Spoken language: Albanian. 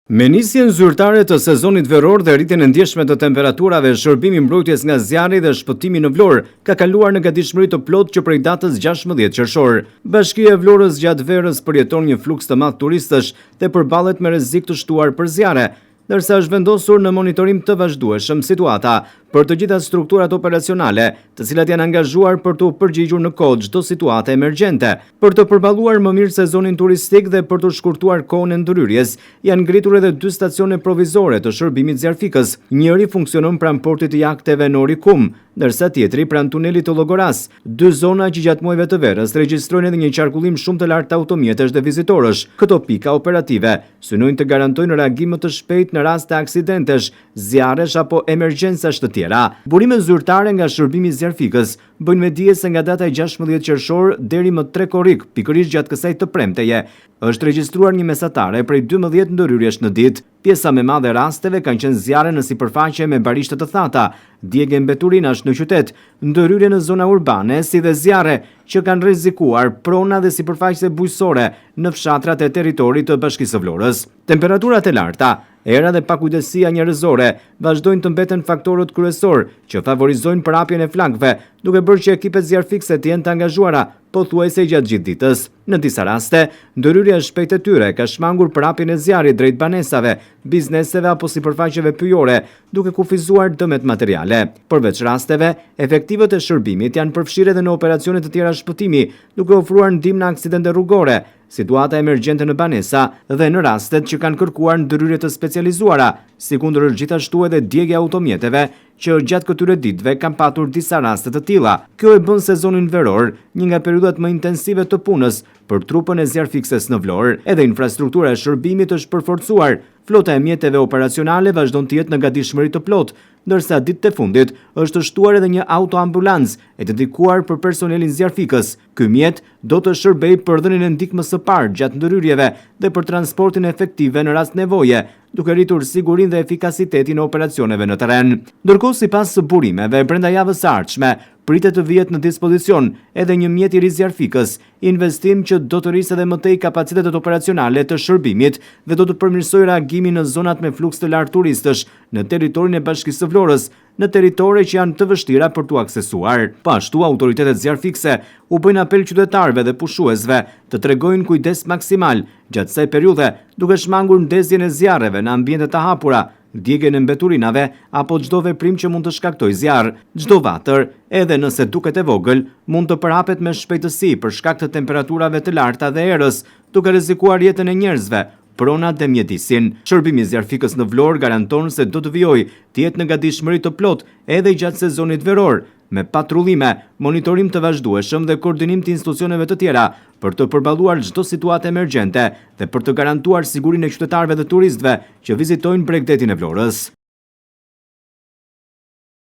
Me nisjen zyrtare të sezonit veror dhe rritjen e ndjeshme të temperaturave, shërbimi mbrojtjes nga zjarri dhe shpëtimi në Vlorë ka kaluar në gatishmëri të plotë që prej datës 16 qershor. Bashkia e Vlorës gjatë verës përjeton një fluks të madh turistësh dhe përballet me rrezik të shtuar për zjarre, ndërsa është vendosur në monitorim të vazhdueshëm situata për të gjitha strukturat operacionale, të cilat janë angazhuar për të përgjigjur në kohë çdo situate emergjente. Për të përballuar më mirë sezonin turistik dhe për të shkurtuar kohën e ndërhyrjes, janë ngritur edhe 2 stacione provizore të shërbimit zjarfikës. Njëri funksionon pranë portit të jahteve në Orikum, ndërsa tjetri pranë tunelit të Llogoras, 2 zona që gjatë muajve të verës regjistrojnë edhe një qarkullim shumë të lartë të automjetesh dhe vizitorësh. Këto pika operative synojnë të garantojnë reagim më të shpejtë në rast të aksidentesh, zjarresh apo emergjencash të tjera. Burimet zyrtare nga shërbimi zjarfikës bëjnë me dije se nga data e 16 qershor deri më 3 korrik, pikërisht gjatë kësaj të premteje, është regjistruar një mesatare prej 12 ndërhyrjesh në ditë. Pjesa më e madhe e rasteve kanë qenë zjarre në sipërfaqe me barishte të thata, djegje mbeturinash në qytet, ndërhyrje në zona urbane, si dhe zjarre që kanë rrezikuar prona dhe sipërfaqe bujqësore në fshatrat e territorit të Bashkisë së Vlorës. Temperaturat e larta, era dhe pakujdesia njerëzore vazhdojnë të mbeten faktorët kryesor që favorizojnë përhapjen e flakëve, duke bërë që ekipet zjarfikse të jenë të angazhuara pothuajse gjatë gjithë ditës. Në disa raste, ndërhyrja e shpejtë e tyre ka shmangur përhapjen e zjarrit drejt banesave, bizneseve apo sipërfaqeve pyjore, duke kufizuar dëmet materiale. Përveç rasteve, efektivët e shërbimit janë përfshirë edhe në operacione të tjera shpëtimi, duke ofruar ndihmë në aksidente rrugore, situata emergjente në banesa dhe në rastet që kanë kërkuar ndërhyrje të specializuara, sikundër gjithashtu edhe djegja e automjeteve, që gjatë këtyre ditëve kanë patur disa raste të tilla. Kjo e bën sezonin veror një nga periodat më intensive të punës për trupën e zjarfikses në Vlorë. Edhe infrastruktura e shërbimit është përforcuar. Flota e mjeteve operacionale vazhdon të jetë në gatishmëri të plotë, ndërsa ditët e fundit është shtuar edhe një autoambulancë e dedikuar për personelin zjarfikës. Ky mjet do të shërbejë për dhënien e ndihmës së parë gjatë ndërhyrjeve dhe për transportin efektive në rast nevoje, duke rritur sigurinë dhe efikasitetin e operacioneve në terren. Ndërkohë, sipas burimeve, brenda javës së ardhshme pritet të vihet në dispozicion edhe një mjet i ri zjarfikës, investim që do të rrisë edhe më tej kapacitetet operacionale të shërbimit dhe do të përmirësojë reagimin në zonat me fluks të lartë turistësh në territorin e Bashkisë së Vlorës, në territore që janë të vështira për t'u aksesuar. Ashtu, autoritetet zjarfikse u bëjnë apel qytetarëve dhe pushuesve të tregojnë kujdes maksimal gjatë kësaj periudhe, duke shmangur ndezjen e zjarreve në ambiente të hapura, djegjen e mbeturinave apo çdo veprim që mund të shkaktojë zjarr. Çdo vatër, edhe nëse duket e vogël, mund të përhapet me shpejtësi për shkak të temperaturave të larta dhe erës, duke rrezikuar jetën e njerëzve, pronat dhe mjedisin. Shërbimi zjarfikës në Vlorë garanton se do të vijojë të jetë në gatishmëri të plotë edhe gjatë sezonit veror, me patrullime, monitorim të vazhdueshëm dhe koordinim të institucioneve të tjera për të përballuar çdo situatë emergjente dhe për të garantuar sigurinë e qytetarëve dhe turistëve që vizitojnë Bregdetin e Vlorës.